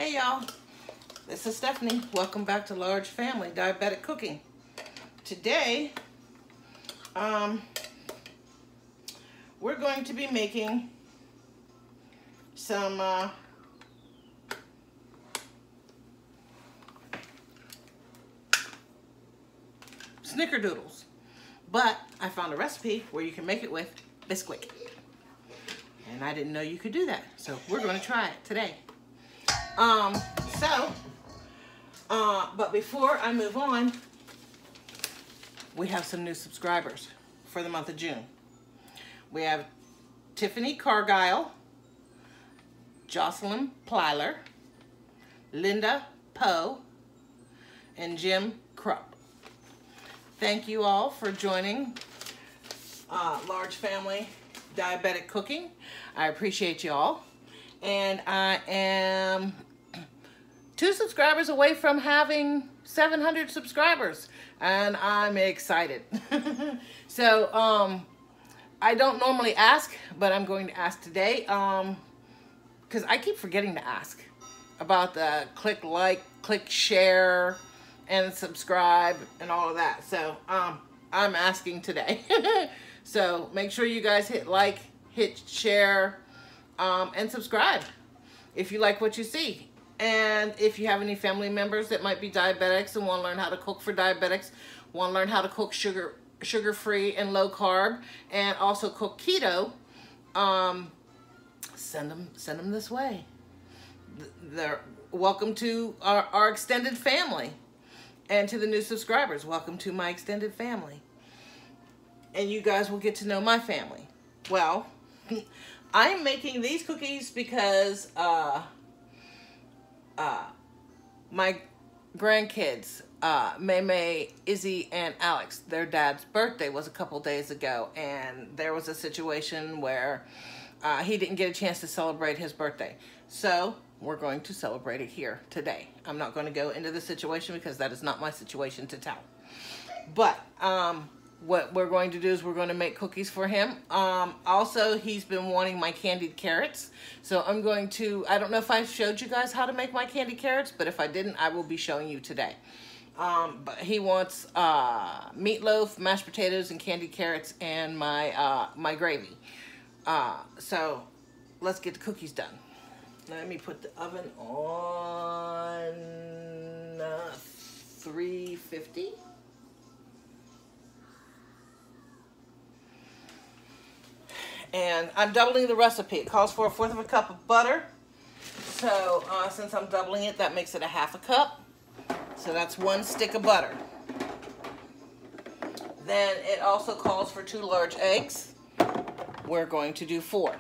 Hey y'all, this is Stephanie. Welcome back to Large Family Diabetic Cooking. Today, we're going to be making some Snickerdoodles, but I found a recipe where you can make it with bisquick. And I didn't know you could do that, so we're going to try it today. But before I move on, we have some new subscribers for the month of June. We have Tiffany Cargile, Jocelyn Plyler, Linda Poe, and Jim Krupp. Thank you all for joining Large Family Diabetic Cooking. I appreciate you all. And I am 2 subscribers away from having 700 subscribers, and I'm excited. So I don't normally ask, but I'm going to ask today because I keep forgetting to ask about the click like, click share, and subscribe and all of that. So I'm asking today. So make sure you guys hit like, hit share, and subscribe if you like what you see. And if you have any family members that might be diabetics and want to learn how to cook for diabetics, want to learn how to cook sugar-free and low carb, and also cook keto, send them this way. They're welcome to our extended family. And to the new subscribers, welcome to my extended family. And you guys will get to know my family. Well, I'm making these cookies because my grandkids, May, Izzy, and Alex, their dad's birthday was a couple days ago, and there was a situation where he didn't get a chance to celebrate his birthday. So we're going to celebrate it here today. I'm not going to go into the situation because that is not my situation to tell. But what we're going to do is we're going to make cookies for him. Also, he's been wanting my candied carrots. So I'm going to, I don't know if I showed you guys how to make my candied carrots, but if I didn't, I will be showing you today. But he wants meatloaf, mashed potatoes, and candied carrots, and my, my gravy. So let's get the cookies done. Let me put the oven on 350. And I'm doubling the recipe. It calls for 1/4 cup of butter. So since I'm doubling it, that makes it 1/2 cup. So that's 1 stick of butter. Then it also calls for 2 large eggs. We're going to do 4.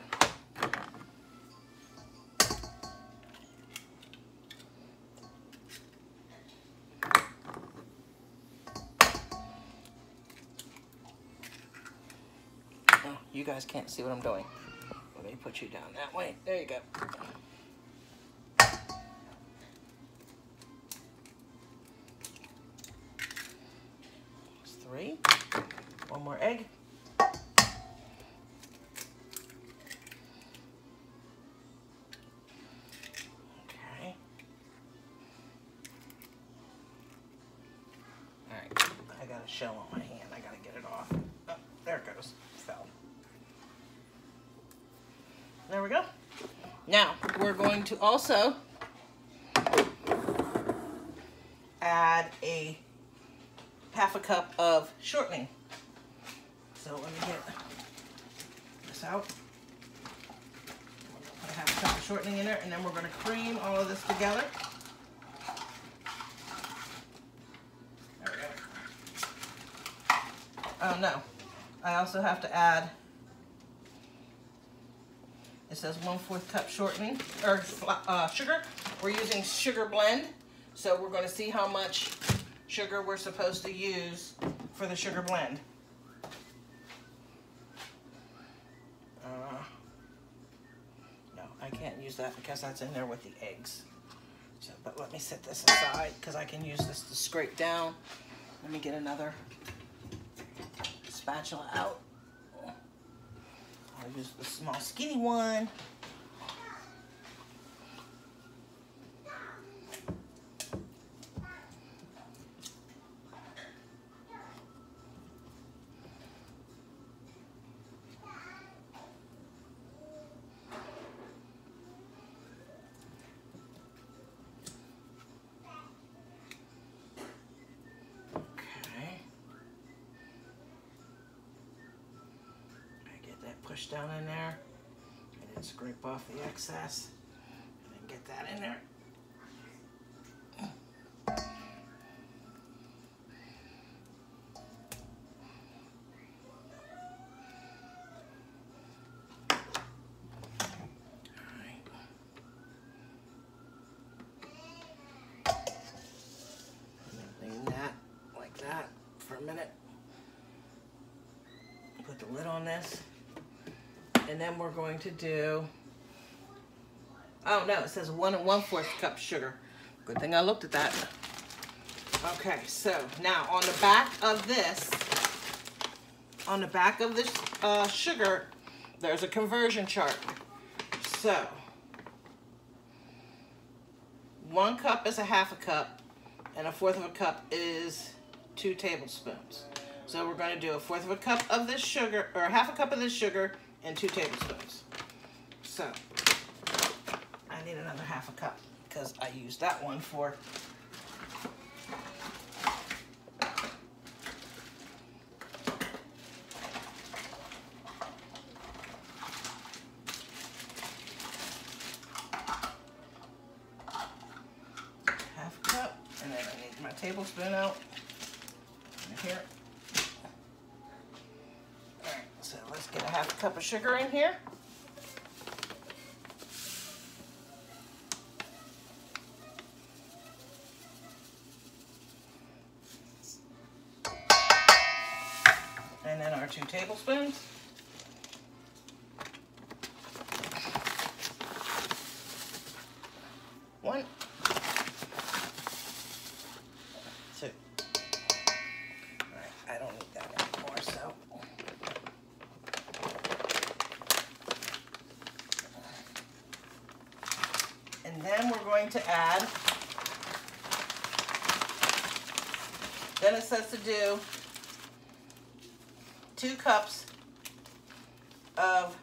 You guys can't see what I'm doing. Let me put you down that way. There you go. That's 3. 1 more egg. Okay. All right. I got a shell on my hand. I got to get it off. Oh, there it goes. Fell. There we go. Now, we're going to also add a 1/2 cup of shortening. So let me get this out. Put a 1/2 cup of shortening in there, and then we're going to cream all of this together. There we go. Oh no, I also have to add, it says 1/4 cup shortening, or sugar. We're using sugar blend, so we're going to see how much sugar we're supposed to use for the sugar blend. No, I can't use that because that's in there with the eggs. So, but let me set this aside because I can use this to scrape down. Let me get another spatula out. I'll use the small skinny one. push down in there and then scrape off the excess and then get that in there. Put the lid on this, and then we're going to do, oh no, it says 1 1/4 cup sugar. Good thing I looked at that. Okay, so now on the back of this sugar, there's a conversion chart. So 1 cup is a 1/2 cup, and 1/4 cup is 2 tablespoons. So we're going to do 1/4 cup of this sugar, or 1/2 cup of this sugar, and 2 tablespoons. So I need another 1/2 cup because I used that one for tablespoon out here. All right, so let's get a 1/2 cup of sugar in here. And then our 2 tablespoons. One. 2. All right, I don't need that anymore, so. And then we're going to add, then it says to do 2 cups of,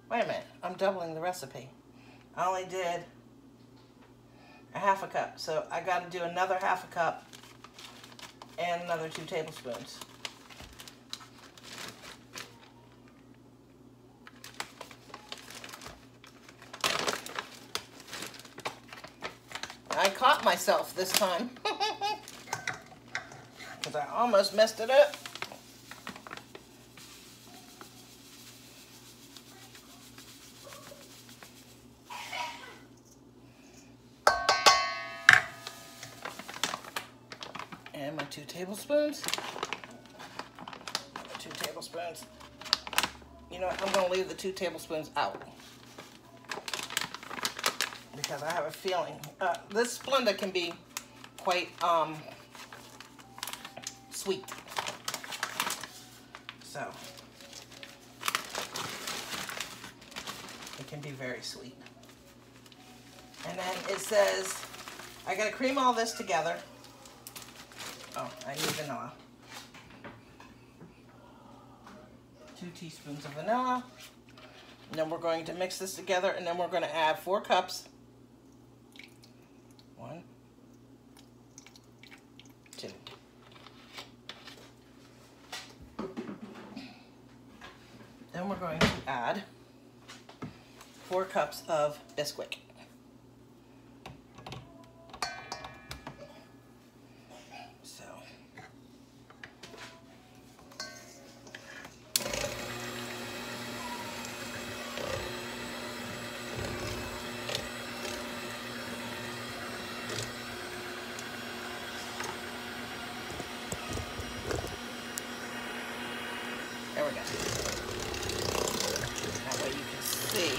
wait a minute, I'm doubling the recipe. I only did a 1/2 cup, so I got to do another 1/2 cup and another 2 tablespoons. I caught myself this time because I almost messed it up. And my 2 tablespoons. 2 tablespoons. You know what? I'm going to leave the 2 tablespoons out because I have a feeling this Splenda can be quite sweet. So it can be very sweet. And then it says I got to cream all this together. Oh, I need vanilla. 2 teaspoons of vanilla. And then we're going to mix this together, and then we're going to add 4 cups. 1, 2. Then we're going to add 4 cups of bisquick. There we go. That way you can see.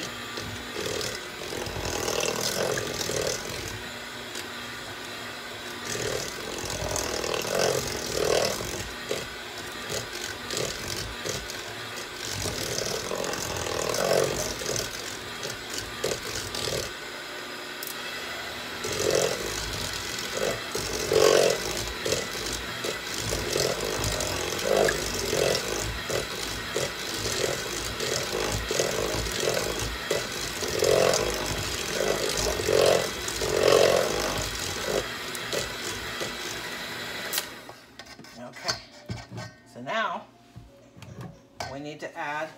add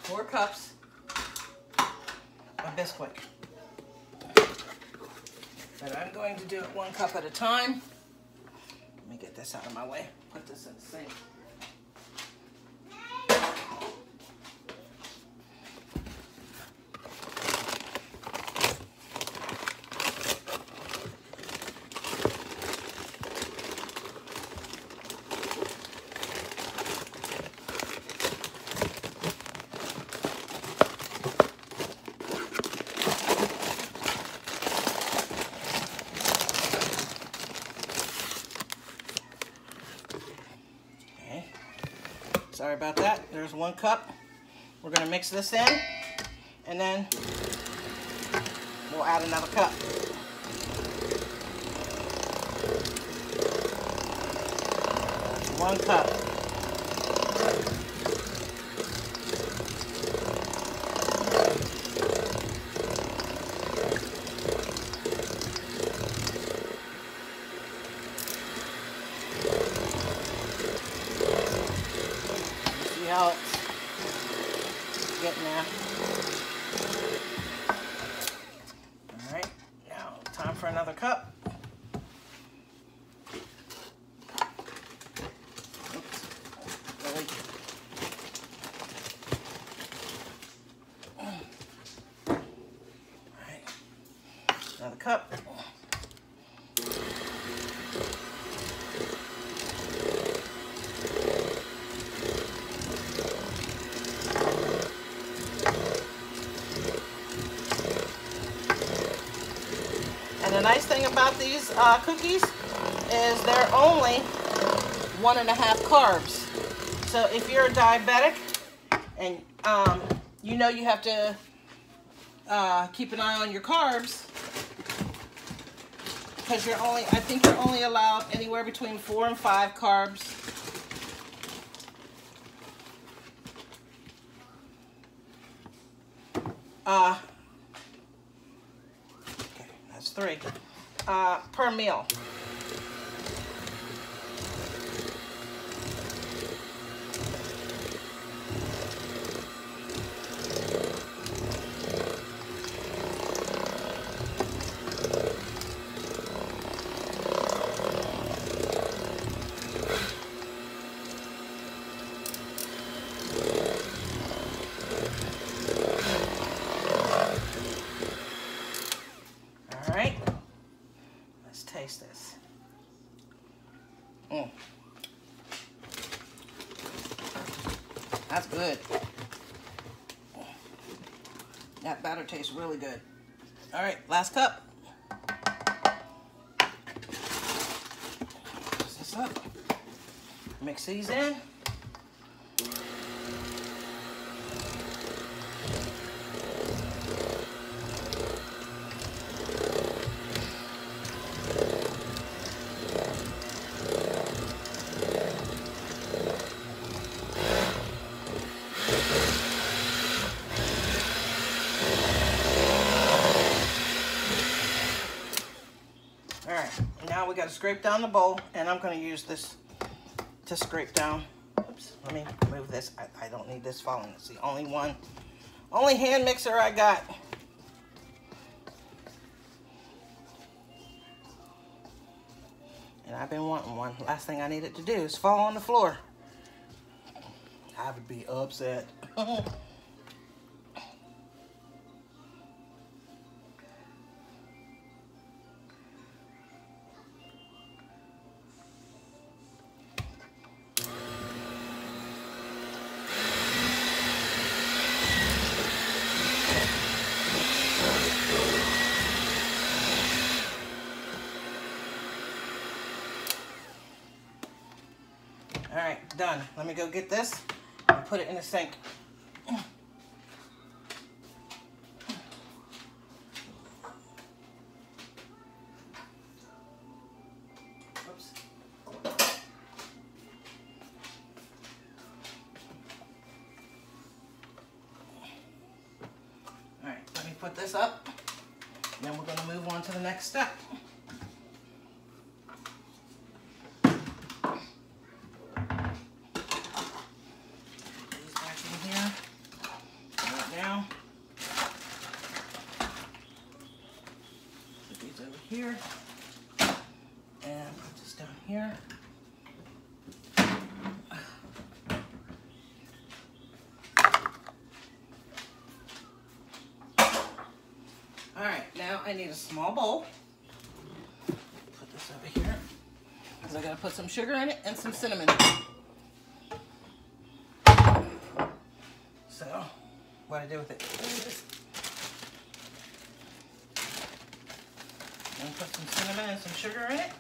4 cups of bisquick. But I'm going to do it 1 cup at a time. Let me get this out of my way. Put this in the sink. Sorry about that. There's 1 cup. We're going to mix this in, and then we'll add another cup. That's 1 cup. How it's getting there. All right, now time for another cup. Oops, really. All right, another cup. And the nice thing about these cookies is they're only 1.5 carbs. So if you're a diabetic and you know you have to keep an eye on your carbs, because I think you're only allowed anywhere between 4 and 5 carbs. Okay, that's 3 per meal. Taste this. That's good. That batter tastes really good. All right, last cup. Mix this up. Mix these in. Now we got to scrape down the bowl, and I'm going to use this to scrape down. Oops, let me move this. I don't need this falling. It's the only hand mixer I got. And I've been wanting one. Last thing I need it to do is fall on the floor. I would be upset. All right, done. Let me go get this and put it in the sink. Oops. All right, let me put this up, and then we're going to move on to the next step. Here. here. And put this down here. All right, now I need a small bowl. Put this over here, because I gotta put some sugar in it and some cinnamon. So, what I do with it is, and put some cinnamon and some sugar in it.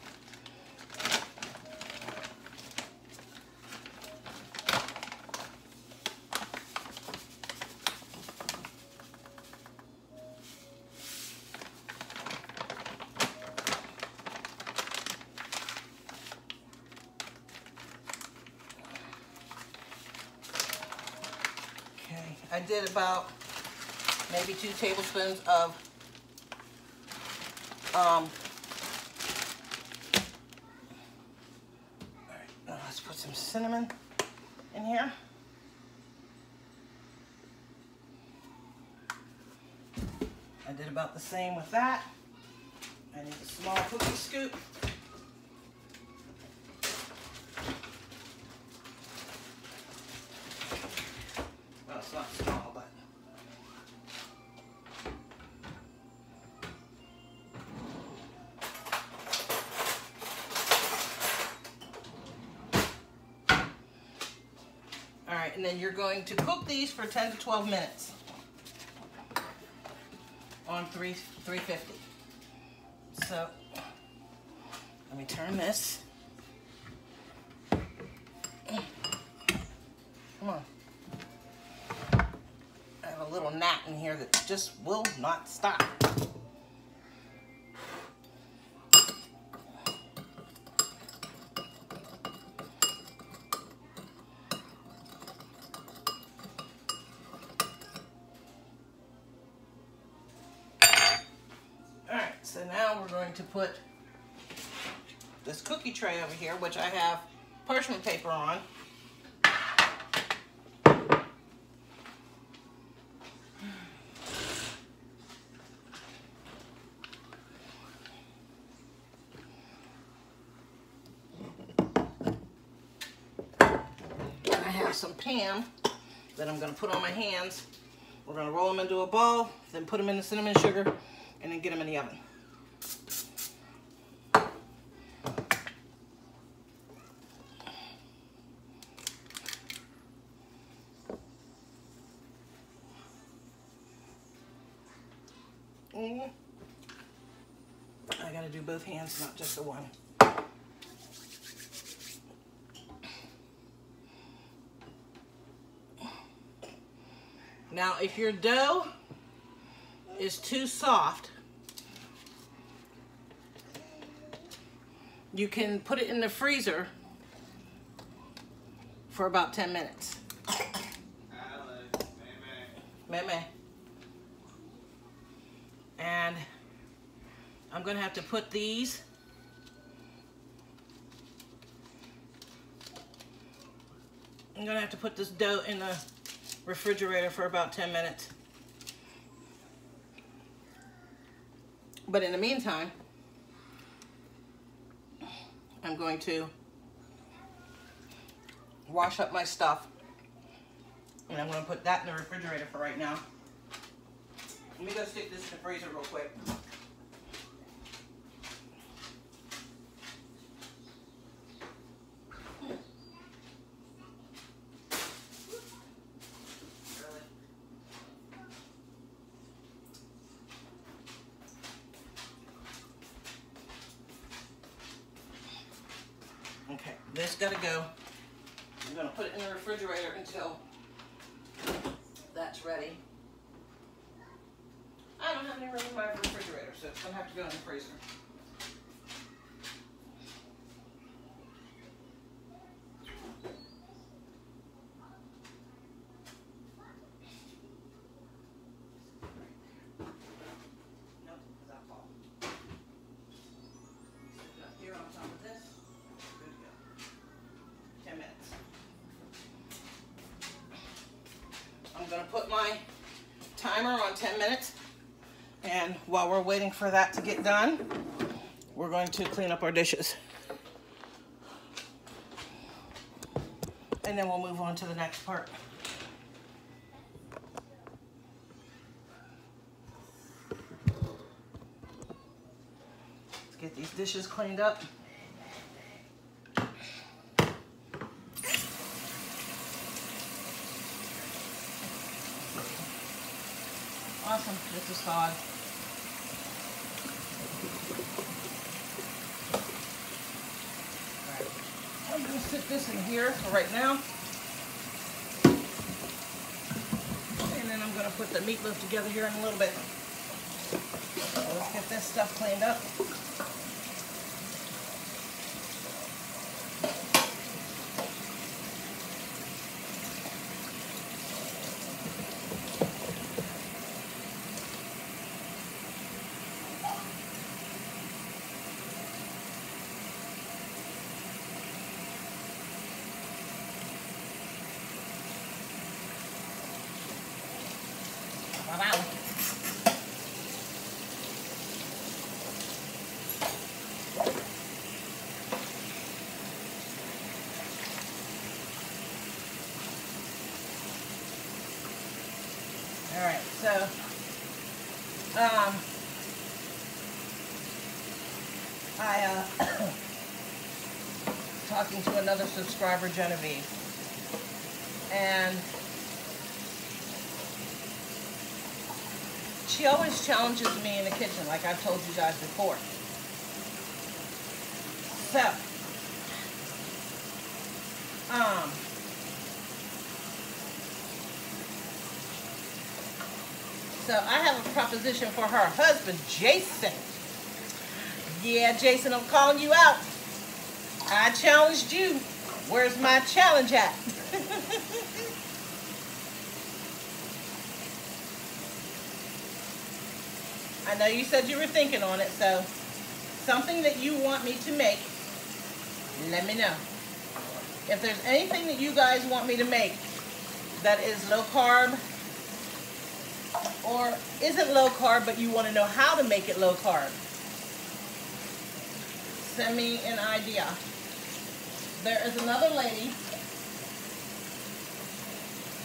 I did about maybe 2 tablespoons of all right, now let's put some cinnamon in here. I did about the same with that. I need a small cookie scoop. It's not small, but all right, and then you're going to cook these for 10 to 12 minutes on 350. So let me turn this. Come on. A little gnat in here that just will not stop. Alright, so now we're going to put this cookie tray over here, which I have parchment paper on. Some Pam that I'm going to put on my hands. We're going to roll them into a ball, then put them in the cinnamon sugar, and then get them in the oven. And I got to do both hands, not just the one. Now, if your dough is too soft, you can put it in the freezer for about 10 minutes. Meme. And I'm going to have to put these this dough in the refrigerator for about 10 minutes. But in the meantime, I'm going to wash up my stuff, and I'm going to put that in the refrigerator for right now. Let me go stick this in the freezer real quick. Okay, this gotta go. I'm gonna put it in the refrigerator until that's ready. I don't have any room in my refrigerator, so it's gonna have to go in the freezer. I'm going to put my timer on 10 minutes, and while we're waiting for that to get done, we're going to clean up our dishes. And then we'll move on to the next part. Let's get these dishes cleaned up. Awesome, this is thawed. Alright, I'm going to sit this in here for right now. And then I'm going to put the meatloaf together here in a little bit. So let's get this stuff cleaned up. Wow. All right, so I talking to another subscriber, Genevieve, and she always challenges me in the kitchen, like I've told you guys before. So I have a proposition for her husband, Jason. Yeah, Jason, I'm calling you out. I challenged you. Where's my challenge at? I know you said you were thinking on it, so something that you want me to make, let me know. If there's anything that you guys want me to make that is low carb or isn't low carb, but you want to know how to make it low carb, send me an idea. There is another lady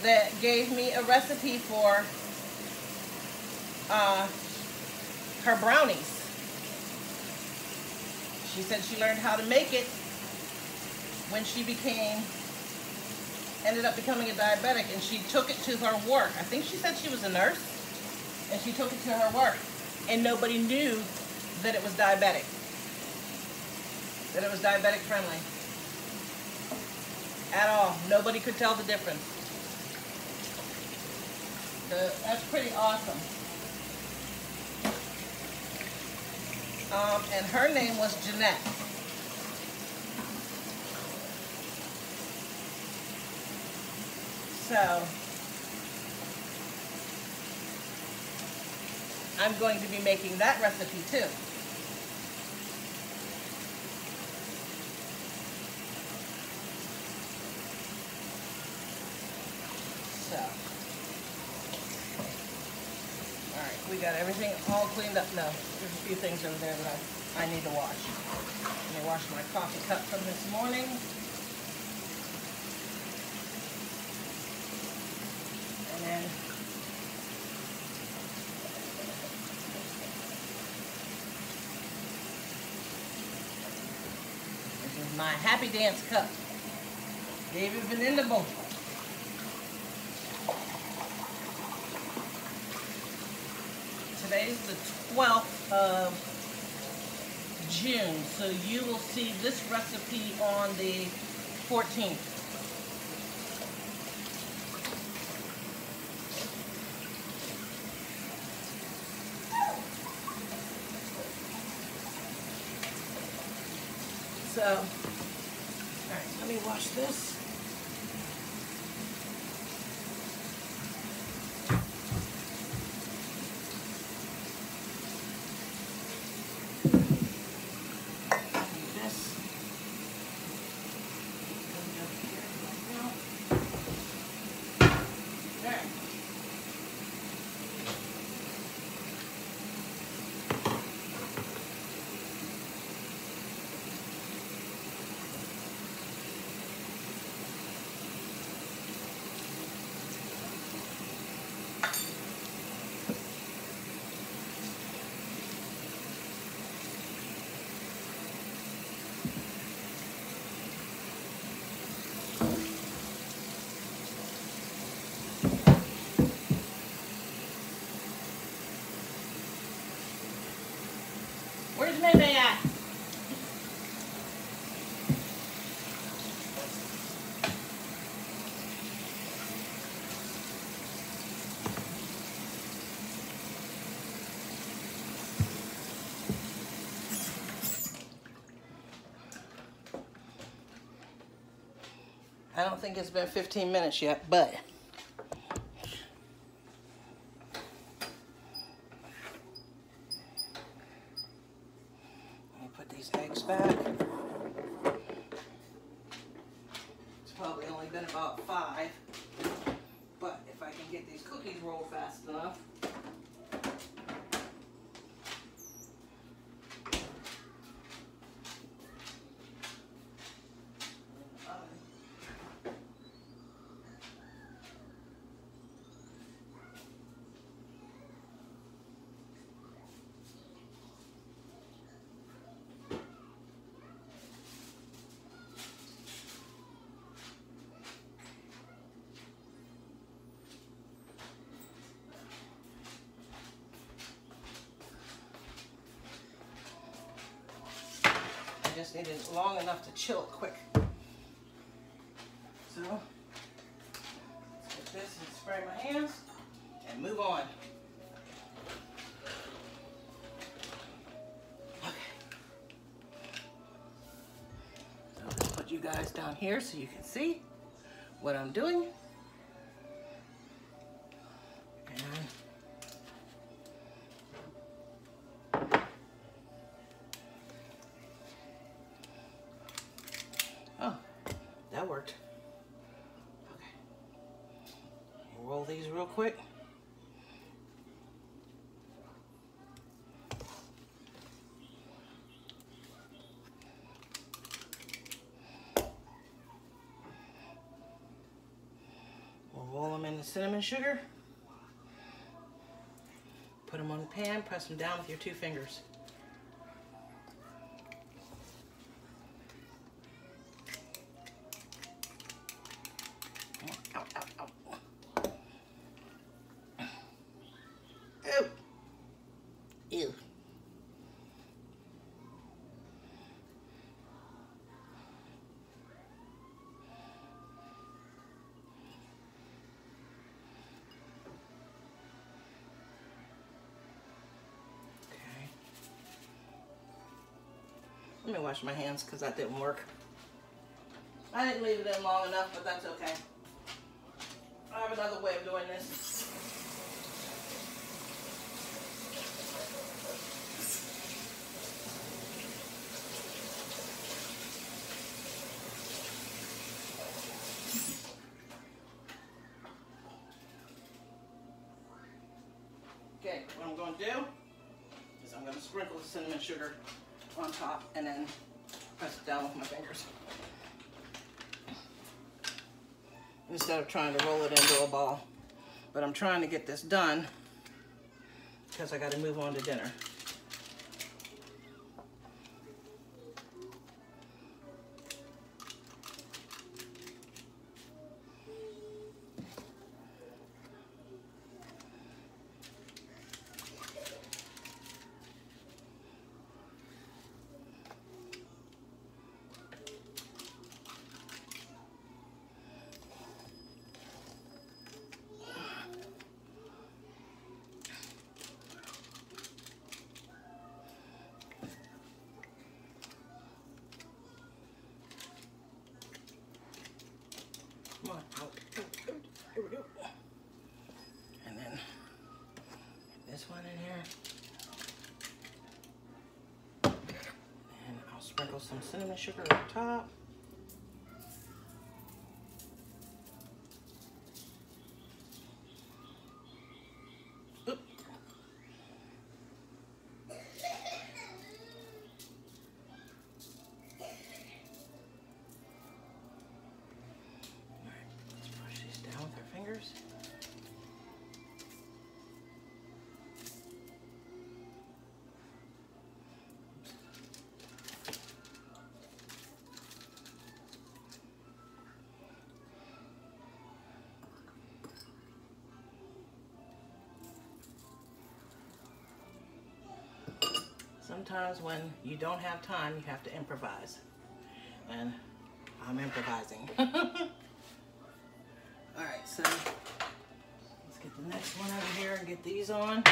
that gave me a recipe for her brownies. She said she learned how to make it when she ended up becoming a diabetic, and she took it to her work. I think she said she was a nurse, and she took it to her work, and nobody knew that it was diabetic, that it was diabetic friendly at all. Nobody could tell the difference. That's pretty awesome. And her name was Jeanette. So I'm going to be making that recipe too. So, all right, we got everything all cleaned up. No, there's a few things over there that I need to wash. Let me wash my coffee cup from this morning. And then this is my Happy Dance cup. David Venendable. Today's the 12th of June, so you will see this recipe on the 14th. So, all right, let me wash this. Where's Mayday at? I don't think it's been 15 minutes yet, but let me put these eggs back. It's probably only been about 5, but if I can get these cookies rolled fast enough. Just need it long enough to chill it quick. So, let's get this and spray my hands and move on. Okay. So let's put you guys down here so you can see what I'm doing. Oh, that worked. Okay. Roll these real quick. We'll roll them in the cinnamon sugar. Put them on the pan, press them down with your 2 fingers. Ow, ow, ow. Ew. Ew. Okay. Let me wash my hands because that didn't work. I didn't leave it in long enough, but that's okay. I have another way of doing this. Okay, what I'm going to do is I'm going to sprinkle the cinnamon sugar on top and then press it down with my fingers, instead of trying to roll it into a ball. But I'm trying to get this done because I got to move on to dinner. Come on, out. Here we go. And then this one in here. And I'll sprinkle some cinnamon sugar on top. Oop. sometimes when you don't have time, you have to improvise. And I'm improvising. All right, so let's get the next one over here and get these on.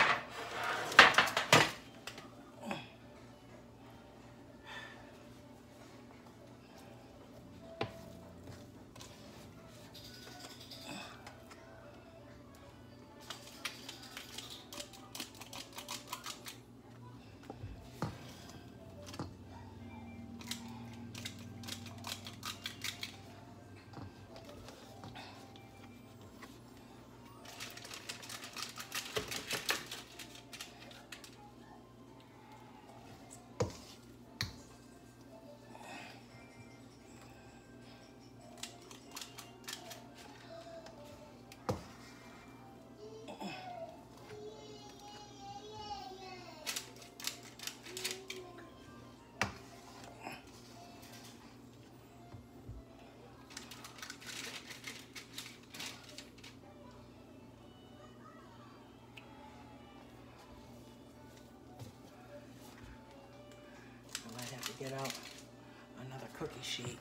Get out another cookie sheet.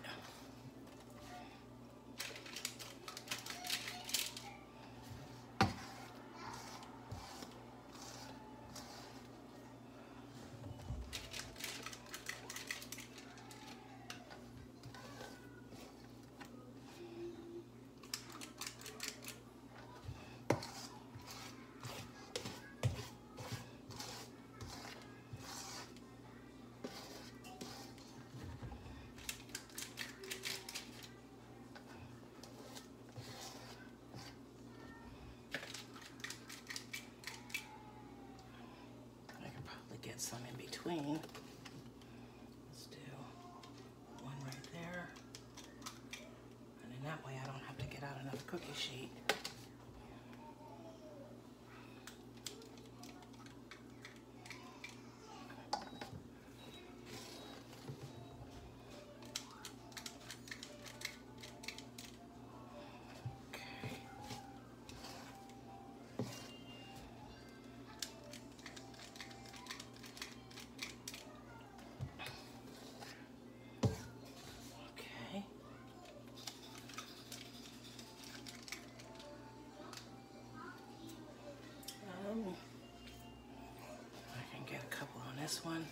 Get some in between. Let's do one right there. And then that way I don't have to get out another cookie sheet. I can get a couple on this one.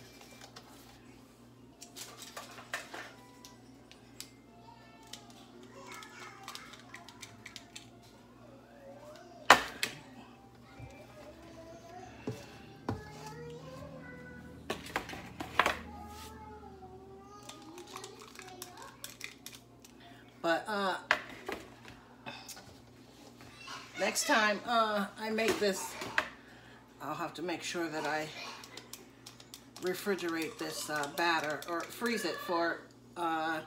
But next time I make this, I'll have to make sure that I refrigerate this batter or freeze it for 10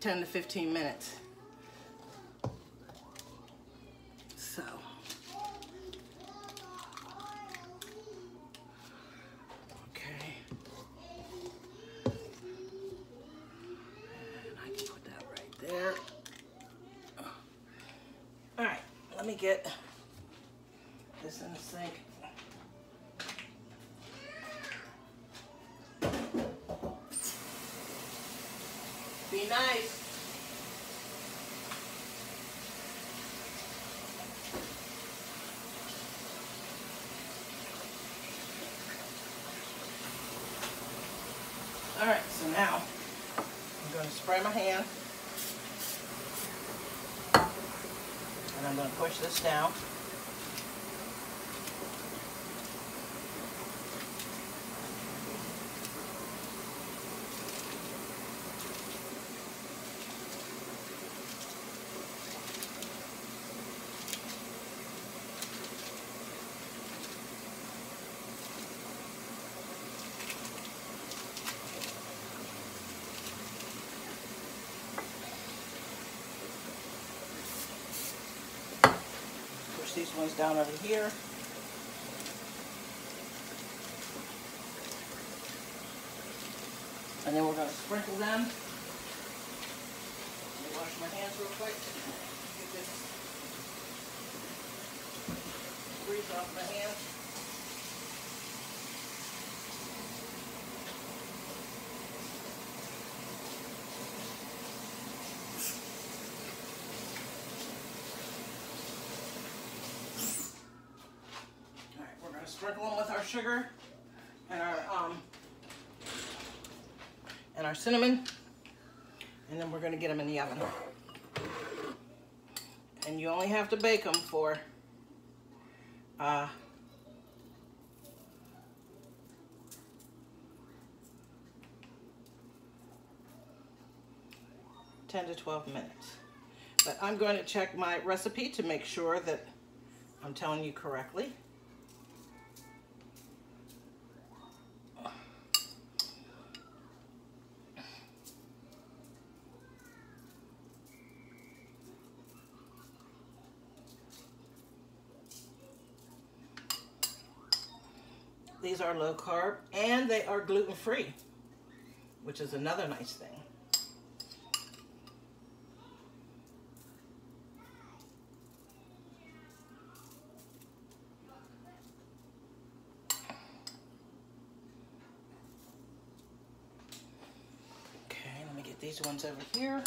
to 15 minutes. So. Okay. And I can put that right there. All right, let me get this in the sink. Be nice. All right, so now I'm going to spray my hand. And I'm going to push this down. These ones down over here. And then we're going to sprinkle them. Let me wash my hands real quick. Get this grease off my hands. sprinkle them with our sugar and our cinnamon, and then we're going to get them in the oven. And you only have to bake them for 10 to 12 minutes. But I'm going to check my recipe to make sure that I'm telling you correctly. These are low carb and they are gluten free, which is another nice thing. Okay, let me get these ones over here.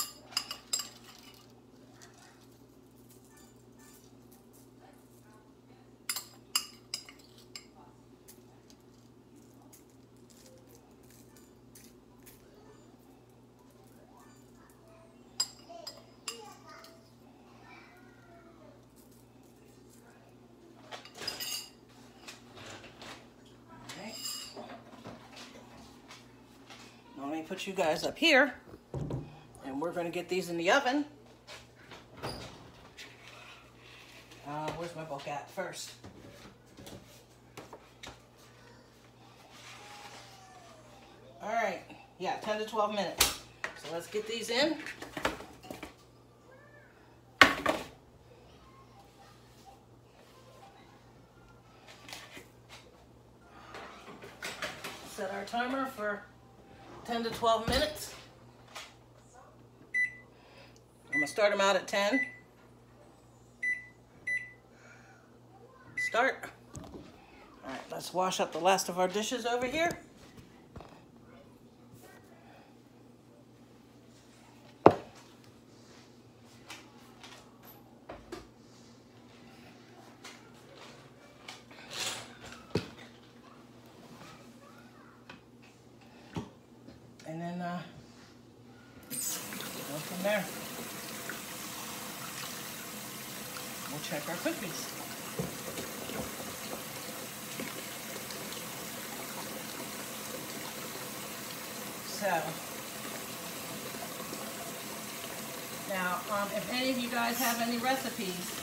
Let me put you guys up here, and we're going to get these in the oven. Where's my book at first? All right, yeah, 10 to 12 minutes. So let's get these in. Set our timer for 10 to 12 minutes. I'm gonna start them out at 10. Start. All right, let's wash up the last of our dishes over here. And then go from there. We'll check our cookies. So now, if any of you guys have any recipes,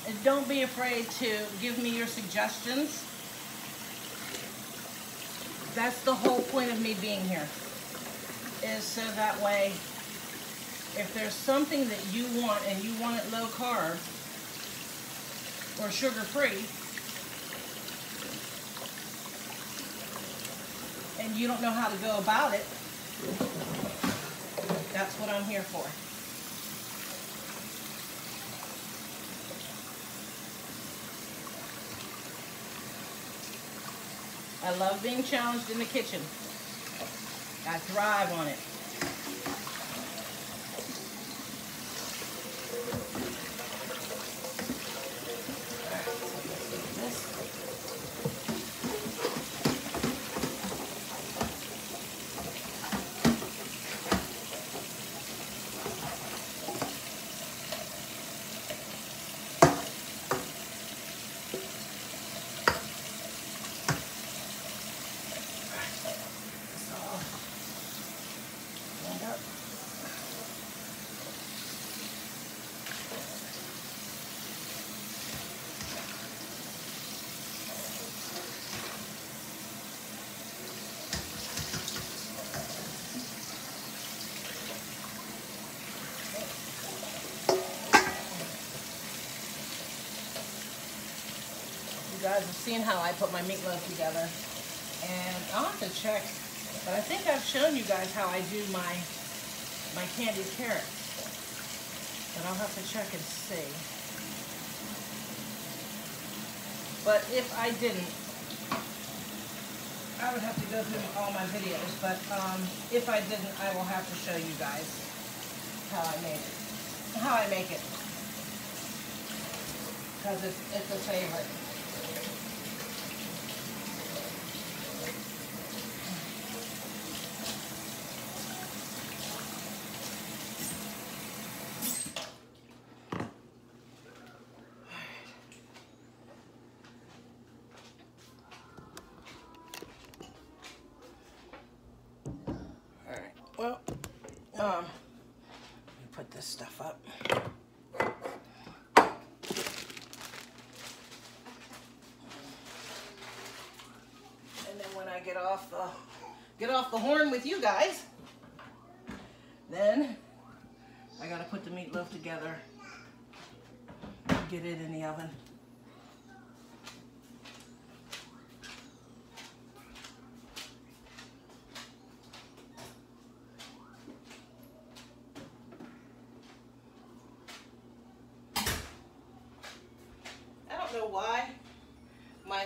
and don't be afraid to give me your suggestions. That's the whole point of me being here, is so that way, if there's something that you want and you want it low carb or sugar free, and you don't know how to go about it, that's what I'm here for. I love being challenged in the kitchen. I thrive on it. You guys have seen how I put my meatloaf together, and I'll have to check, but I think I've shown you guys how I do my candied carrots, but I'll have to check and see. But if I didn't, I would have to go through all my videos, but if I didn't, I will have to show you guys how I make it, because it's a favorite. Let me put this stuff up. And then when I get off the horn with you guys, then I gotta put the meatloaf together, get it in the oven. I don't know why my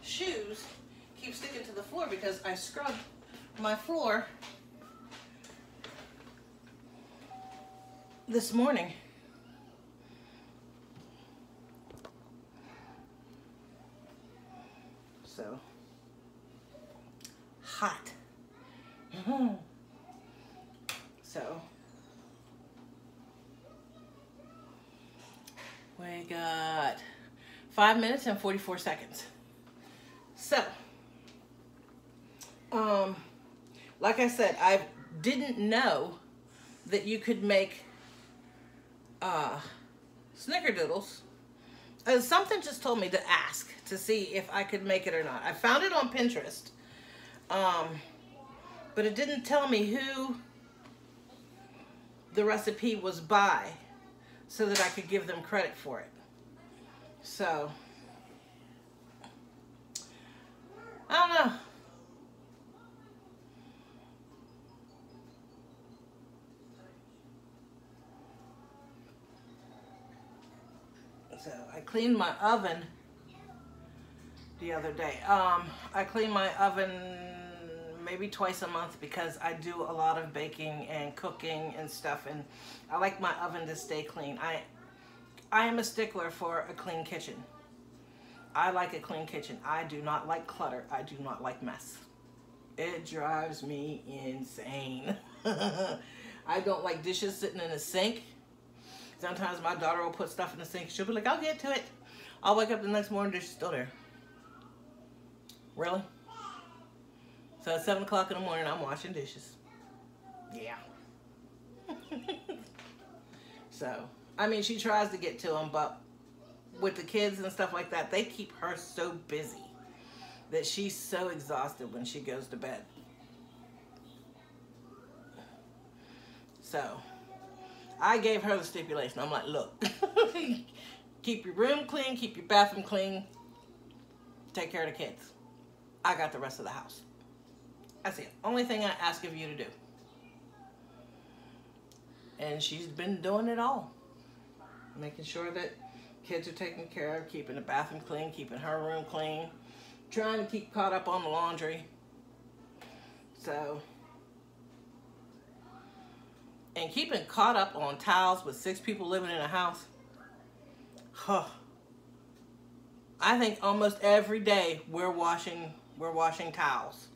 shoes keep sticking to the floor, because I scrubbed my floor this morning. So hot. So we got 5 minutes and 44 seconds. So, like I said, I didn't know that you could make Snickerdoodles. Something just told me to ask to see if I could make it or not. I found it on Pinterest, but it didn't tell me who the recipe was by so that I could give them credit for it. So, I don't know. So I cleaned my oven the other day. I clean my oven maybe twice a month because I do a lot of baking and cooking and stuff, and I like my oven to stay clean. I am a stickler for a clean kitchen. I like a clean kitchen. I do not like clutter. I do not like mess. It drives me insane. I don't like dishes sitting in a sink. Sometimes my daughter will put stuff in the sink. She'll be like, I'll get to it. I'll wake up the next morning, dishes still there. Really? So at 7 o'clock in the morning, I'm washing dishes. Yeah. So, I mean, she tries to get to them, but with the kids and stuff like that, they keep her so busy that she's so exhausted when she goes to bed. So, I gave her the stipulation. I'm like, look, keep your room clean, keep your bathroom clean, take care of the kids. I got the rest of the house. That's the only thing I ask of you to do. And she's been doing it all. Making sure that kids are taken care of, keeping the bathroom clean, keeping her room clean, trying to keep caught up on the laundry. So, and keeping caught up on towels with 6 people living in a house. Huh. I think almost every day we're washing towels.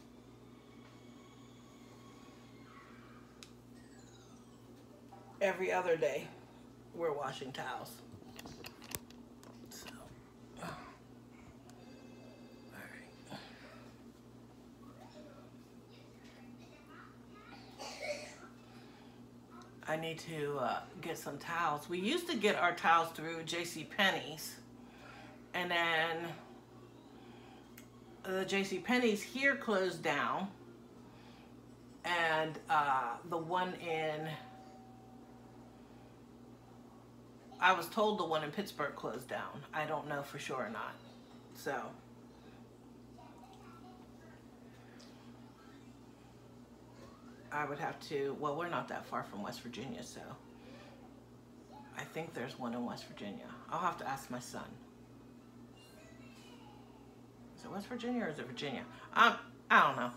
Every other day we're washing towels. So, all right. I need to get some towels. We used to get our towels through JCPenney's, and then the JCPenney's here closed down, and the one in, I was told the one in Pittsburgh closed down. I don't know for sure or not. So, I would have to, well, we're not that far from West Virginia, so I think there's one in West Virginia. I'll have to ask my son. Is it West Virginia or is it Virginia? I don't know.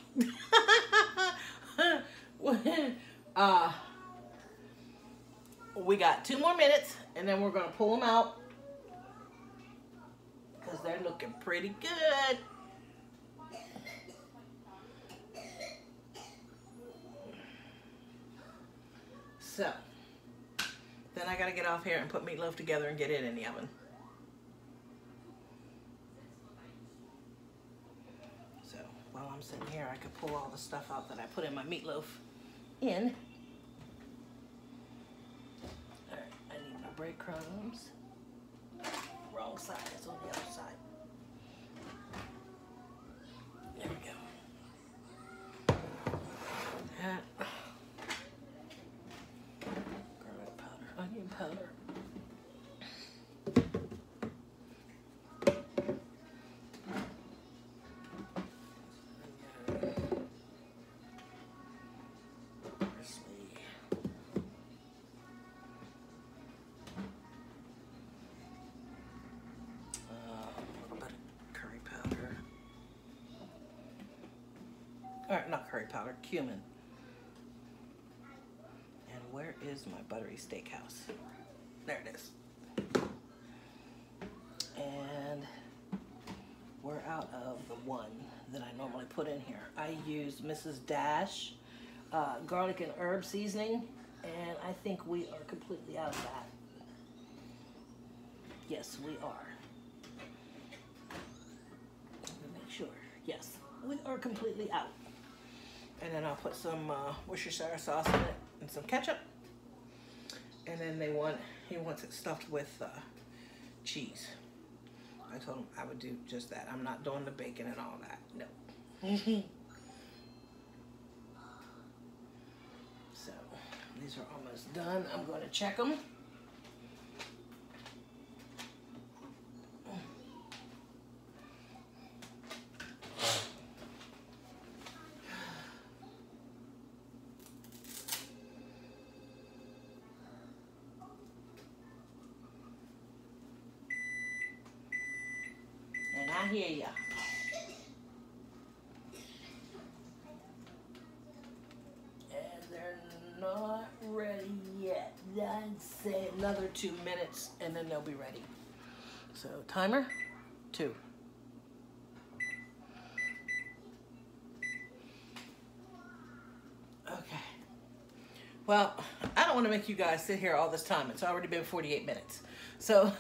We got 2 more minutes, and then we're going to pull them out because they're looking pretty good. So, then I got to get off here and put meatloaf together and get it in the oven. So, while I'm sitting here, I could pull all the stuff out that I put in my meatloaf in. breadcrumbs. Wrong side, it's on the other side. There we go. That. Garlic powder, onion powder. Or not curry powder, cumin. And where is my buttery steakhouse? There it is. And we're out of the one that I normally put in here. I use Mrs. Dash garlic and herb seasoning, and I think we are completely out of that. Yes, we are. Let me make sure. Yes, we are completely out. And then I'll put some Worcestershire sauce in it and some ketchup. And then he wants it stuffed with cheese. I told him I would do just that. I'm not doing the bacon and all that. No. So these are almost done. I'm going to check them. I hear ya. And they're not ready yet. I'd say another 2 minutes and then they'll be ready. So timer, 2. Okay. Well, I don't want to make you guys sit here all this time. It's already been 48 minutes. So,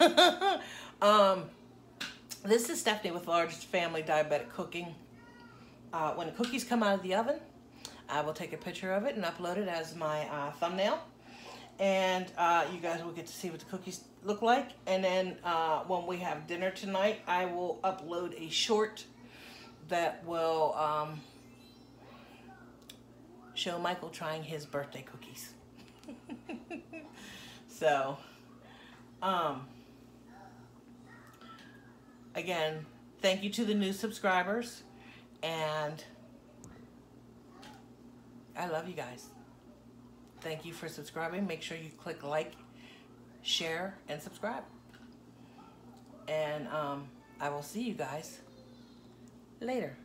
this is Stephanie with Large Family Diabetic Cooking. When the cookies come out of the oven, I will take a picture of it and upload it as my thumbnail. And you guys will get to see what the cookies look like. And then when we have dinner tonight, I will upload a short that will show Michael trying his birthday cookies. So, again, thank you to the new subscribers, and I love you guys. Thank you for subscribing. Make sure you click like, share, and subscribe. And I will see you guys later.